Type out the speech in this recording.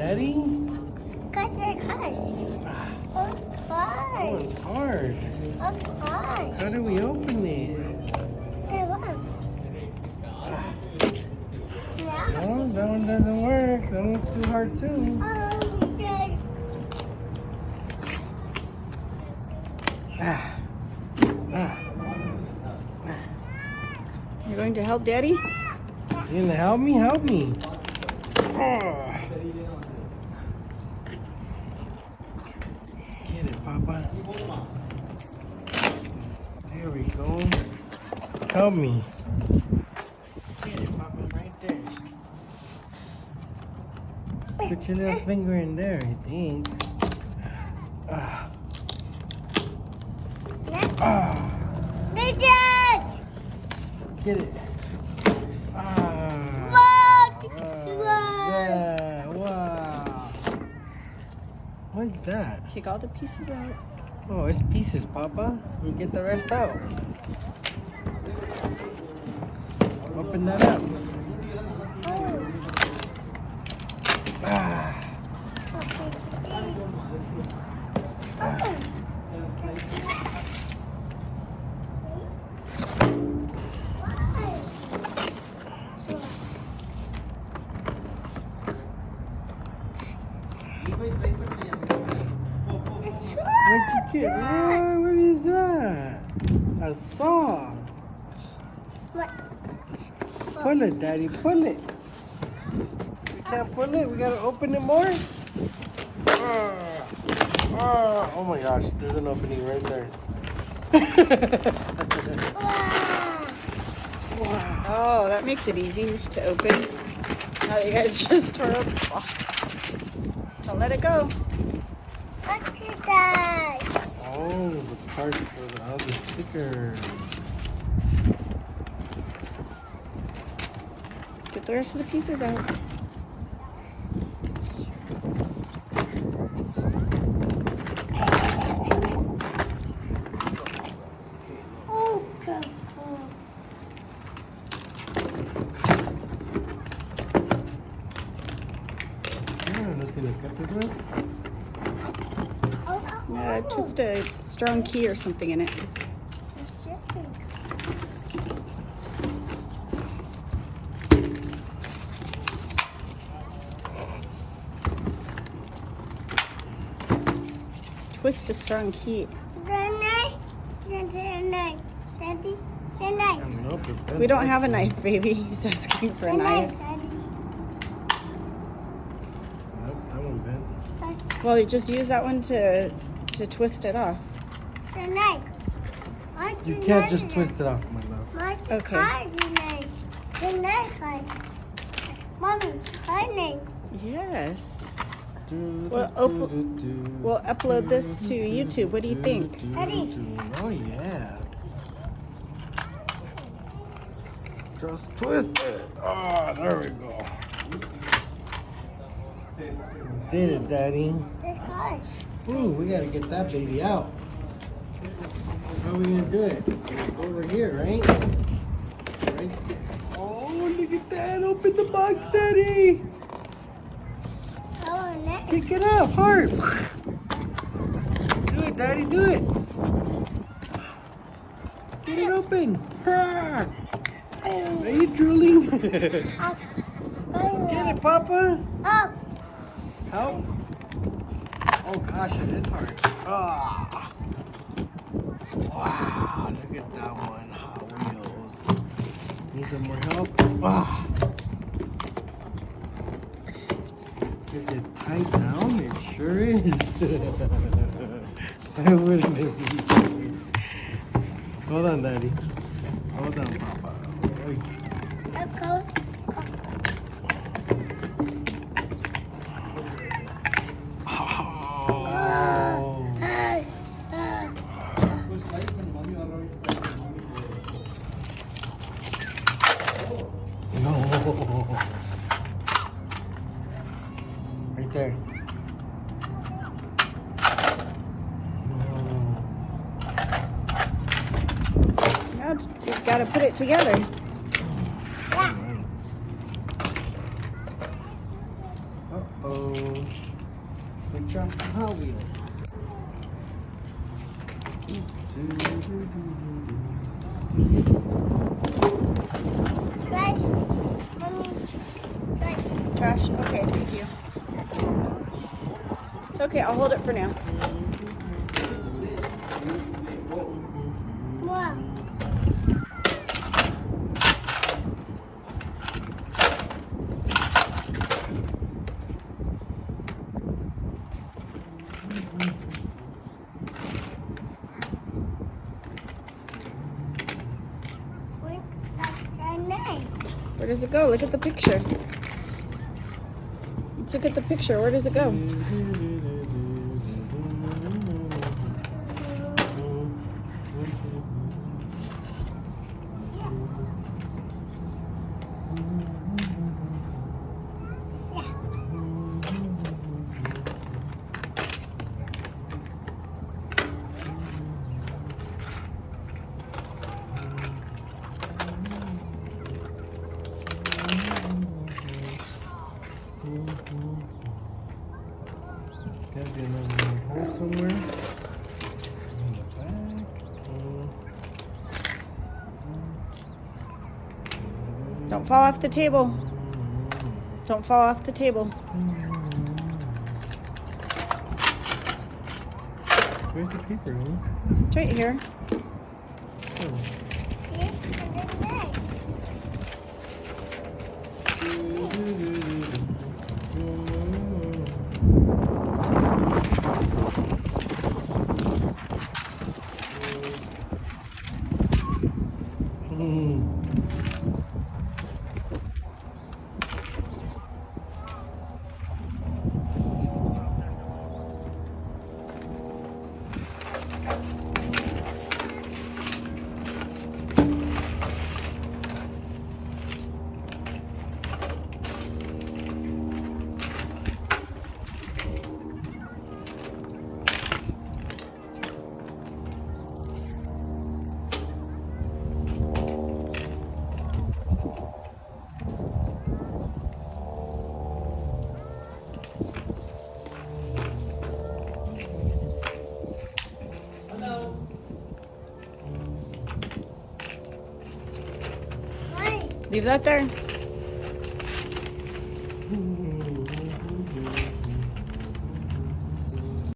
Daddy? Cut the cars. Of Oh, course. it's hard. Of course. How do we open it? Hey, what? Yeah. No, that one doesn't work. That one's too hard too. Okay. You're going to help Daddy? You gonna help me? Help me. Get it, Papa. There we go. Help me. Get it, Papa, right there. Put your little finger in there, I think. Get it. Yeah, wow. What's that? Take all the pieces out. Oh, it's pieces, Papa. You get the rest out. Open that up. What'd you get? What is that? A saw. Pull it, Daddy. Pull it. We can't pull it. We gotta open it more. Oh my gosh, there's an opening right there. Oh, that makes it easy to open. Now that you guys just tore up the box. Don't let it go. What is that? Oh, the parts for the other stickers. Get the rest of the pieces out. Oh, Nothing to cut this with? Just a strong key or something in it. Twist a strong key. Nope, We don't have a knife, baby. He's asking for a knife. Nope, that one bent. Well, you just use that one to twist it off. You can't just twist it off, my love. Okay. Mommy's cutting. Yes. We'll upload this to YouTube. What do you think? Daddy. Oh, yeah. Just twist it. Oh, there we go. Did it, Daddy. This cars. Ooh, we gotta get that baby out. How are we gonna do it? Over here, right? Right there. Oh, look at that. Open the box, Daddy. Oh, next. Pick it up hard. Do it, Daddy, do it. Get it open. Are you drooling? Get it, Papa. Oh, Help. Oh gosh, it is hard. Ah. Wow, look at that one. Hot Wheels. Need some more help? Ah. Is it tight down? It sure is. Why wouldn't it be? Hold on, Daddy. Hold on, Papa. Oy. No. Right there. Now you've got to put it together. yeah. Uh-oh. drop the Hot Wheel. Trash. Mommy, trash. Trash? Okay, thank you. It's okay, I'll hold it for now. Wow. Where does it go? Look at the picture. Let's look at the picture. Where does it go? There's gotta be another little hole somewhere. In the back. Don't fall off the table. Don't fall off the table. Where's the paper, huh? It's right here. Oh. Here's the neck. Leave that there.